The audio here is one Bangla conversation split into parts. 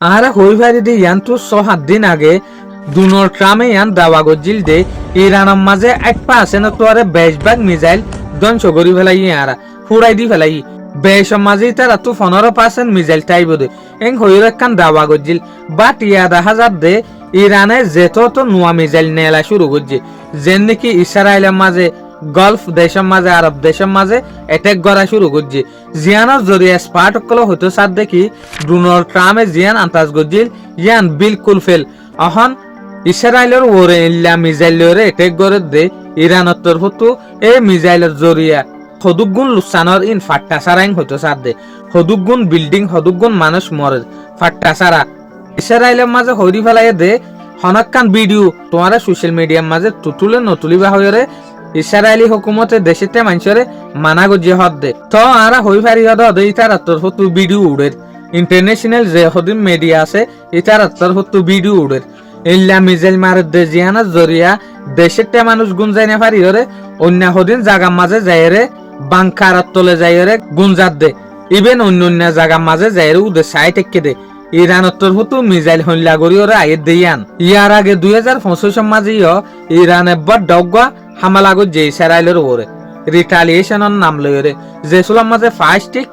আহারা হই ভারি দি ইয়ান তো 6-7 দিন আগে ডোনাল্ড ট্রাম্পে ইয়ান দাওয়া গজিল দে ইরানের মাঝে 1% তোরে 20 মিসাইল ধ্বংস করি ফেলাই ইয়ারা ফুরাই দি ফেলাই বেশম মাঝে তারা তো 15% মিসাইল টাইব দে এং হইর একখান দাওয়া গজিল বাট ইয়াদা হাজার দে ইরানে যেত তো নোয়া মিসাইল নেলা শুরু করছে যেন নাকি ইসরায়েলের মাঝে গলফ দেশের মাঝে আরব দেশের মাঝে অ্যাটাক করা শুরু করছে জিয়ানোর জরিয়া স্পার্ট কল হইতো সার দেখি ডোনাল্ড ট্রাম্পে জিয়ান আন্তাজ গজিল ইয়ান বিলকুল ফেল অহন ইসরায়েলের ওরে ইল্লা মিসাইলের অ্যাটাক করে দে ইরানের তরফতো এই মিসাইলের জরিয়া হদুগুণ লুসানোর ইন ফাট্টা সারাইং হইতো সার দে হদুগুণ বিল্ডিং হদুগুণ মানুষ মরে ফাট্টা সারা ইসরায়েলের মাঝে হরি ফেলাই দে হনকান ভিডিও তোমার সোশ্যাল মিডিয়ার মাঝে তুতুলে নতুলিবা হইরে ইসরায়েলি হুকুমতে দেশেতে মানুষরে মানা গজিয়ে হদ দে তো আরা হই ফারি হদ দে ইতার তরফতো ভিডিও উড়ের ইন্টারন্যাশনাল যে হদিন মিডিয়া আছে ইতার তরফতো ভিডিও উড়ের ইল্লা মিসাইল মারে দে জিয়ানার জরিয়া দেশেতে মানুষ গুঞ্জাই না পারি হরে অন্য হদিন জায়গার মাঝে যাইরে বাংকার তলে যাইরে গুঞ্জাত দে ইভেন অন্য অন্য জায়গার মাঝে যাইরে উদে সাইট একে দে ইরানের তরফতো মিসাইল হল্লা করি ওরা আয়ের দেয়ান ইয়ার আগে 2025 মাঝেও ইরানে বড় ডগা হামলা করছে ইসরায়েলের ওরে রিটালিয়েশনের নাম লইরে যেসুলার মাঝে ফার্স্টিক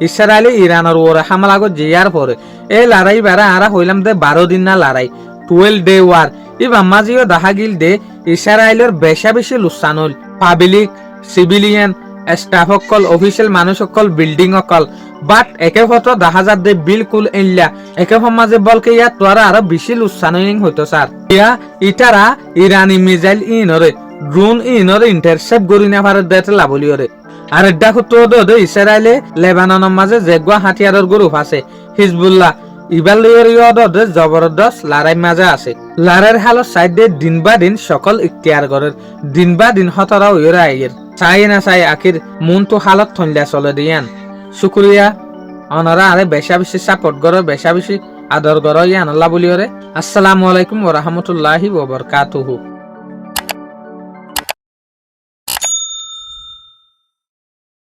ইসরায়েলি ইরানের ওরে হামলা করছে ইয়ার পরে এই লড়াই বেড়া আরা হইলাম দে 12 দিন না লড়াই 12 ডে ওয়ার ইবা মাঝেও দেখা গিল দে ইসরায়েলের বেশি লুসান হল পাবলিক সিভিলিয়ান স্টাফ সকল অফিসিয়াল মানুষ সকল বিল্ডিং সকল বাট একে ফটো দেখা যার দে বিলকুল ইল্লা একে সমাজে বলকে ইয়া তোরা আরো বেশি লুসানিং হইতো স্যার ইয়া ইটারা ইরানি মিসাইল ইনরে ড্রোন ইনরে ইন্টারসেপ্ট করি না পারে দেতে লাভলি ওরে আর এটা তো দে ইসরায়েলে লেবাননের মাঝে জেগুয়া হাতিয়ারের গ্রুপ আছে হিজবুল্লাহ ইবার লইয়ের দে জবরদস্ত লড়াই মাঝে আছে লড়াইয়ের হালত সাইডে দিন বা দিন সকল ইখতিয়ার করের দিন বা দিন হতরা হইরে আইয়ের চাই না চাই আখির মন তো হালত ঠন্ডা চলে দিয়ান শুক্রিয়া অনারা আরে বেশি সাপোর্ট করো বেশি আদর করো ইয়ান আল্লাহ বলি ওরে আসসালামু আলাইকুম ওয়া রাহমাতুল্লাহি ওয়া বারাকাতুহু।